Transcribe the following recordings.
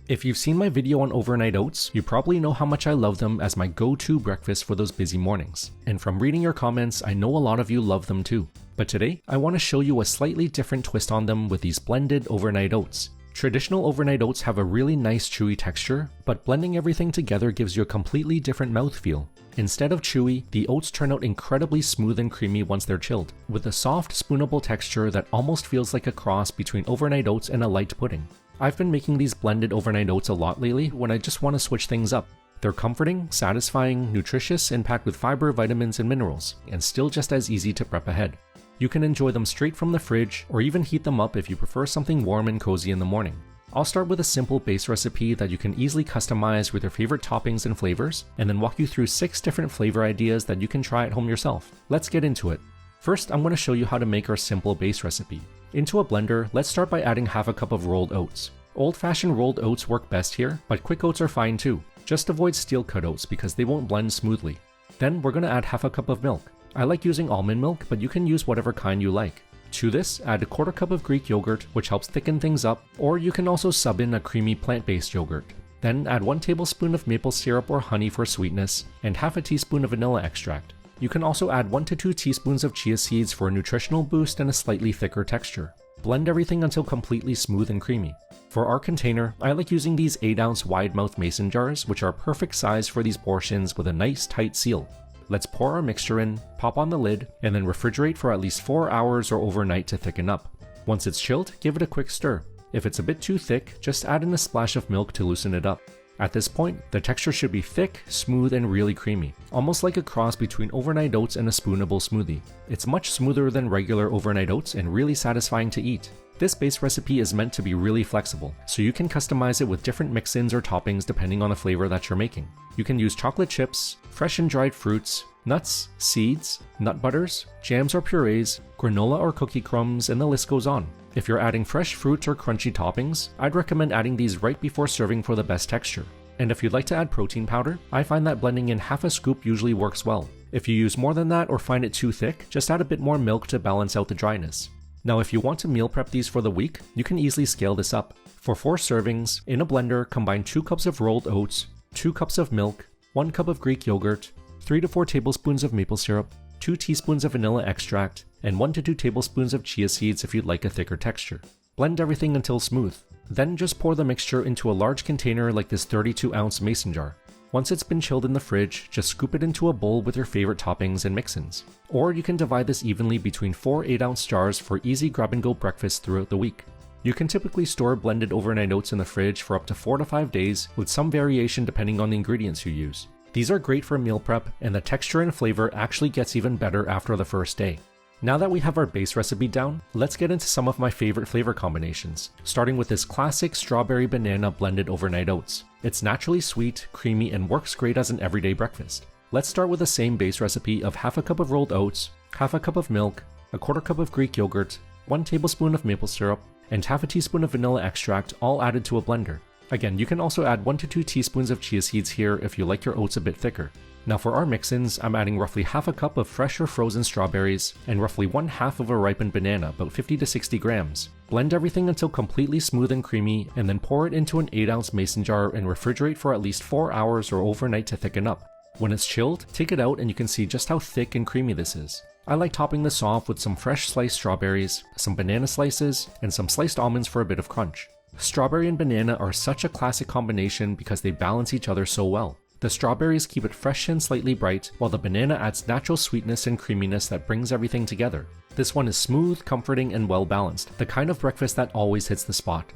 If you've seen my video on overnight oats, you probably know how much I love them as my go-to breakfast for those busy mornings. And from reading your comments, I know a lot of you love them too. But today, I want to show you a slightly different twist on them with these blended overnight oats. Traditional overnight oats have a really nice chewy texture, but blending everything together gives you a completely different mouthfeel. Instead of chewy, the oats turn out incredibly smooth and creamy once they're chilled, with a soft, spoonable texture that almost feels like a cross between overnight oats and a light pudding. I've been making these blended overnight oats a lot lately when I just want to switch things up. They're comforting, satisfying, nutritious, and packed with fiber, vitamins, and minerals, and still just as easy to prep ahead. You can enjoy them straight from the fridge, or even heat them up if you prefer something warm and cozy in the morning. I'll start with a simple base recipe that you can easily customize with your favorite toppings and flavors, and then walk you through 6 different flavor ideas that you can try at home yourself. Let's get into it. First, I'm going to show you how to make our simple base recipe. Into a blender, let's start by adding half a cup of rolled oats. Old-fashioned rolled oats work best here, but quick oats are fine too. Just avoid steel-cut oats because they won't blend smoothly. Then we're going to add half a cup of milk. I like using almond milk, but you can use whatever kind you like. To this, add a quarter cup of Greek yogurt, which helps thicken things up, or you can also sub in a creamy plant-based yogurt. Then add 1 tablespoon of maple syrup or honey for sweetness, and half a teaspoon of vanilla extract. You can also add 1 to 2 teaspoons of chia seeds for a nutritional boost and a slightly thicker texture. Blend everything until completely smooth and creamy. For our container, I like using these 8-ounce wide-mouth mason jars, which are perfect size for these portions with a nice tight seal. Let's pour our mixture in, pop on the lid, and then refrigerate for at least 4 hours or overnight to thicken up. Once it's chilled, give it a quick stir. If it's a bit too thick, just add in a splash of milk to loosen it up. At this point, the texture should be thick, smooth, and really creamy, almost like a cross between overnight oats and a spoonable smoothie. It's much smoother than regular overnight oats and really satisfying to eat. This base recipe is meant to be really flexible, so you can customize it with different mix-ins or toppings depending on the flavor that you're making. You can use chocolate chips, fresh and dried fruits, nuts, seeds, nut butters, jams or purees, granola or cookie crumbs, and the list goes on. If you're adding fresh fruits or crunchy toppings, I'd recommend adding these right before serving for the best texture. And if you'd like to add protein powder, I find that blending in half a scoop usually works well. If you use more than that or find it too thick, just add a bit more milk to balance out the dryness. Now if you want to meal prep these for the week, you can easily scale this up. For 4 servings, in a blender, combine 2 cups of rolled oats, 2 cups of milk, 1 cup of Greek yogurt, 3 to 4 tablespoons of maple syrup, 2 teaspoons of vanilla extract, and 1 to 2 tablespoons of chia seeds if you'd like a thicker texture. Blend everything until smooth. Then just pour the mixture into a large container like this 32-ounce mason jar. Once it's been chilled in the fridge, just scoop it into a bowl with your favorite toppings and mix-ins. Or you can divide this evenly between 4 8-ounce jars for easy grab-and-go breakfast throughout the week. You can typically store blended overnight oats in the fridge for up to 4 to 5 days, with some variation depending on the ingredients you use. These are great for meal prep, and the texture and flavor actually gets even better after the first day. Now that we have our base recipe down, let's get into some of my favorite flavor combinations, starting with this classic strawberry banana blended overnight oats. It's naturally sweet, creamy, and works great as an everyday breakfast. Let's start with the same base recipe of half a cup of rolled oats, half a cup of milk, a quarter cup of Greek yogurt, 1 tablespoon of maple syrup, and half a teaspoon of vanilla extract, all added to a blender. Again, you can also add 1 to 2 teaspoons of chia seeds here if you like your oats a bit thicker. Now for our mix-ins, I'm adding roughly half a cup of fresh or frozen strawberries and roughly 1/2 of a ripened banana, about 50 to 60 grams. Blend everything until completely smooth and creamy, and then pour it into an 8-ounce mason jar and refrigerate for at least 4 hours or overnight to thicken up. When it's chilled, take it out and you can see just how thick and creamy this is. I like topping this off with some fresh sliced strawberries, some banana slices, and some sliced almonds for a bit of crunch. Strawberry and banana are such a classic combination because they balance each other so well. The strawberries keep it fresh and slightly bright, while the banana adds natural sweetness and creaminess that brings everything together. This one is smooth, comforting, and well balanced, the kind of breakfast that always hits the spot.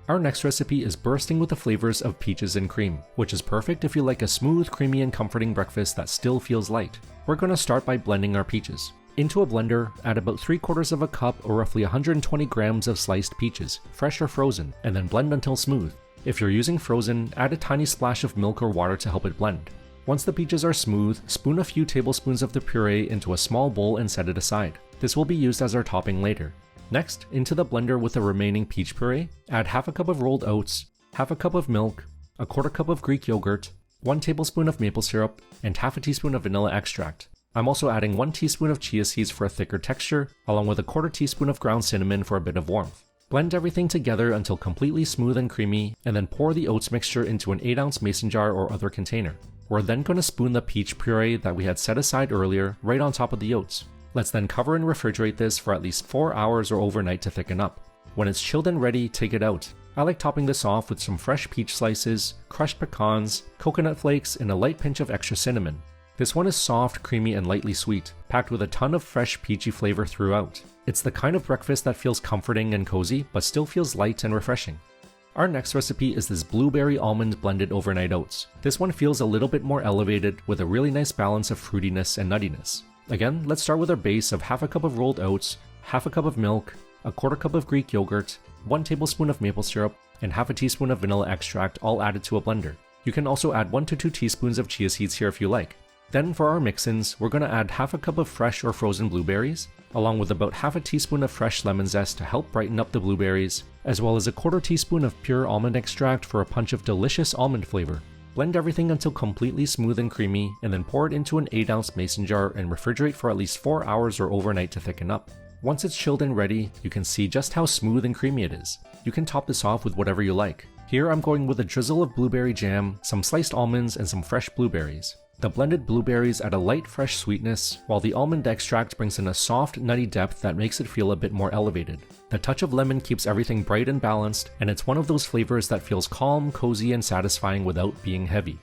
Our next recipe is bursting with the flavors of peaches and cream, which is perfect if you like a smooth, creamy, and comforting breakfast that still feels light. We're going to start by blending our peaches. Into a blender, add about 3/4 of a cup or roughly 120 grams of sliced peaches, fresh or frozen, and then blend until smooth. If you're using frozen, add a tiny splash of milk or water to help it blend. Once the peaches are smooth, spoon a few tablespoons of the puree into a small bowl and set it aside. This will be used as our topping later. Next, into the blender with the remaining peach puree, add half a cup of rolled oats, half a cup of milk, a quarter cup of Greek yogurt, 1 tablespoon of maple syrup, and half a teaspoon of vanilla extract. I'm also adding 1 teaspoon of chia seeds for a thicker texture, along with a 1/4 teaspoon of ground cinnamon for a bit of warmth. Blend everything together until completely smooth and creamy, and then pour the oats mixture into an 8-ounce mason jar or other container. We're then going to spoon the peach puree that we had set aside earlier right on top of the oats. Let's then cover and refrigerate this for at least 4 hours or overnight to thicken up. When it's chilled and ready, take it out. I like topping this off with some fresh peach slices, crushed pecans, coconut flakes, and a light pinch of extra cinnamon. This one is soft, creamy, and lightly sweet, packed with a ton of fresh peachy flavor throughout. It's the kind of breakfast that feels comforting and cozy, but still feels light and refreshing. Our next recipe is this blueberry almond blended overnight oats. This one feels a little bit more elevated with a really nice balance of fruitiness and nuttiness. Again, let's start with our base of half a cup of rolled oats, half a cup of milk, a quarter cup of Greek yogurt, 1 tablespoon of maple syrup, and half a teaspoon of vanilla extract, all added to a blender. You can also add 1 to 2 teaspoons of chia seeds here if you like. Then for our mix-ins, we're going to add half a cup of fresh or frozen blueberries, along with about half a teaspoon of fresh lemon zest to help brighten up the blueberries, as well as a quarter teaspoon of pure almond extract for a punch of delicious almond flavor. Blend everything until completely smooth and creamy, and then pour it into an 8-ounce mason jar and refrigerate for at least 4 hours or overnight to thicken up. Once it's chilled and ready, you can see just how smooth and creamy it is. You can top this off with whatever you like. Here I'm going with a drizzle of blueberry jam, some sliced almonds, and some fresh blueberries. The blended blueberries add a light fresh sweetness, while the almond extract brings in a soft nutty depth that makes it feel a bit more elevated. The touch of lemon keeps everything bright and balanced, and it's one of those flavors that feels calm, cozy, and satisfying without being heavy.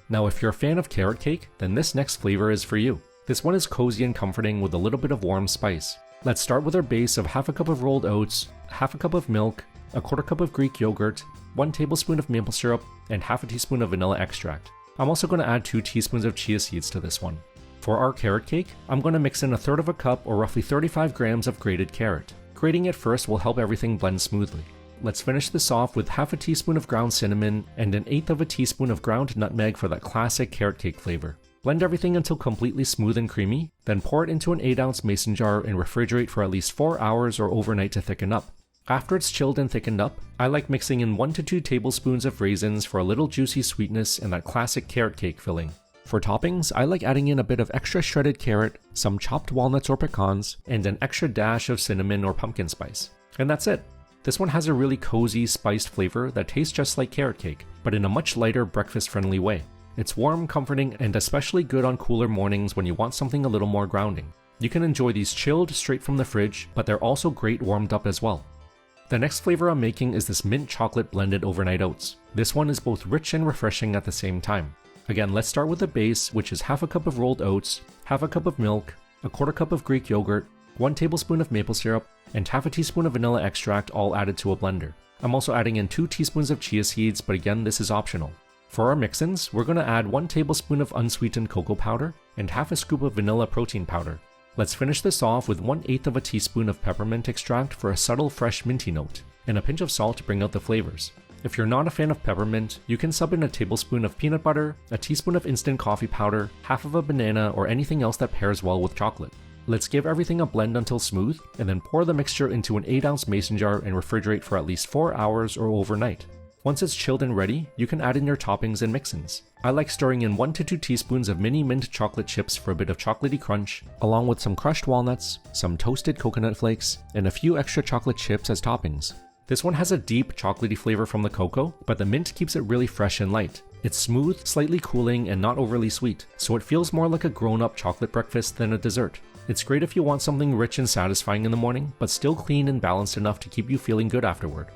Now if you're a fan of carrot cake, then this next flavor is for you. This one is cozy and comforting with a little bit of warm spice. Let's start with our base of half a cup of rolled oats, half a cup of milk, a quarter cup of Greek yogurt, 1 tablespoon of maple syrup, and half a teaspoon of vanilla extract. I'm also going to add 2 teaspoons of chia seeds to this one. For our carrot cake, I'm going to mix in a third of a cup or roughly 35 grams of grated carrot. Grating it first will help everything blend smoothly. Let's finish this off with half a teaspoon of ground cinnamon and 1/8 of a teaspoon of ground nutmeg for that classic carrot cake flavor. Blend everything until completely smooth and creamy, then pour it into an 8-ounce mason jar and refrigerate for at least 4 hours or overnight to thicken up. After it's chilled and thickened up, I like mixing in 1 to 2 tablespoons of raisins for a little juicy sweetness and that classic carrot cake filling. For toppings, I like adding in a bit of extra shredded carrot, some chopped walnuts or pecans, and an extra dash of cinnamon or pumpkin spice. And that's it. This one has a really cozy, spiced flavor that tastes just like carrot cake, but in a much lighter, breakfast-friendly way. It's warm, comforting, and especially good on cooler mornings when you want something a little more grounding. You can enjoy these chilled straight from the fridge, but they're also great warmed up as well. The next flavor I'm making is this mint chocolate blended overnight oats. This one is both rich and refreshing at the same time. Again, let's start with the base, which is half a cup of rolled oats, half a cup of milk, a quarter cup of Greek yogurt, 1 tablespoon of maple syrup, and half a teaspoon of vanilla extract, all added to a blender. I'm also adding in 2 teaspoons of chia seeds, but again, this is optional. For our mix-ins, we're going to add 1 tablespoon of unsweetened cocoa powder and half a scoop of vanilla protein powder. Let's finish this off with 1/8 of a teaspoon of peppermint extract for a subtle fresh minty note, and a pinch of salt to bring out the flavors. If you're not a fan of peppermint, you can sub in a tablespoon of peanut butter, a teaspoon of instant coffee powder, half of a banana, or anything else that pairs well with chocolate. Let's give everything a blend until smooth, and then pour the mixture into an 8-ounce mason jar and refrigerate for at least 4 hours or overnight. Once it's chilled and ready, you can add in your toppings and mix-ins. I like stirring in 1 to 2 teaspoons of mini mint chocolate chips for a bit of chocolatey crunch, along with some crushed walnuts, some toasted coconut flakes, and a few extra chocolate chips as toppings. This one has a deep chocolatey flavor from the cocoa, but the mint keeps it really fresh and light. It's smooth, slightly cooling, and not overly sweet, so it feels more like a grown-up chocolate breakfast than a dessert. It's great if you want something rich and satisfying in the morning, but still clean and balanced enough to keep you feeling good afterward.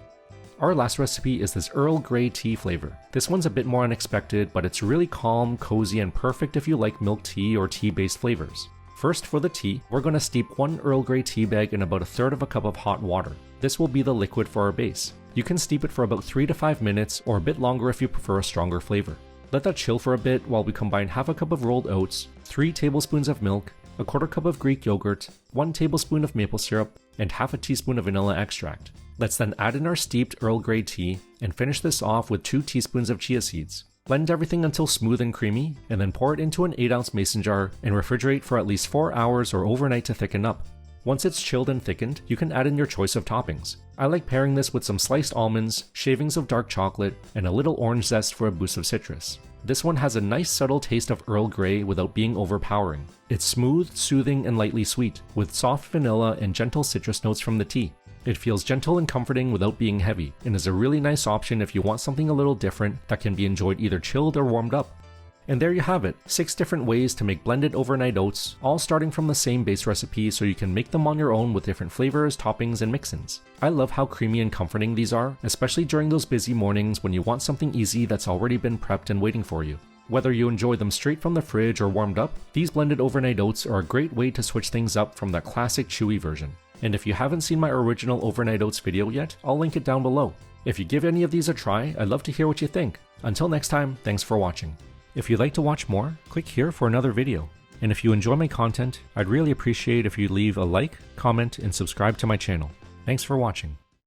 Our last recipe is this Earl Grey Tea flavor. This one's a bit more unexpected, but it's really calm, cozy, and perfect if you like milk tea or tea-based flavors. First, for the tea, we're going to steep 1 Earl Grey tea bag in about 1/3 of a cup of hot water. This will be the liquid for our base. You can steep it for about 3 to 5 minutes, or a bit longer if you prefer a stronger flavor. Let that chill for a bit while we combine half a cup of rolled oats, 3 tablespoons of milk, a quarter cup of Greek yogurt, 1 tablespoon of maple syrup, and half a teaspoon of vanilla extract. Let's then add in our steeped Earl Grey tea and finish this off with 2 teaspoons of chia seeds. Blend everything until smooth and creamy, and then pour it into an 8-ounce mason jar and refrigerate for at least 4 hours or overnight to thicken up. Once it's chilled and thickened, you can add in your choice of toppings. I like pairing this with some sliced almonds, shavings of dark chocolate, and a little orange zest for a boost of citrus. This one has a nice subtle taste of Earl Grey without being overpowering. It's smooth, soothing, and lightly sweet, with soft vanilla and gentle citrus notes from the tea. It feels gentle and comforting without being heavy, and is a really nice option if you want something a little different that can be enjoyed either chilled or warmed up. And there you have it, 6 different ways to make blended overnight oats, all starting from the same base recipe so you can make them on your own with different flavors, toppings, and mix-ins. I love how creamy and comforting these are, especially during those busy mornings when you want something easy that's already been prepped and waiting for you. Whether you enjoy them straight from the fridge or warmed up, these blended overnight oats are a great way to switch things up from that classic chewy version. And if you haven't seen my original overnight oats video yet, I'll link it down below. If you give any of these a try, I'd love to hear what you think. Until next time, thanks for watching. If you'd like to watch more, click here for another video. And if you enjoy my content, I'd really appreciate if you leave a like, comment, and subscribe to my channel. Thanks for watching.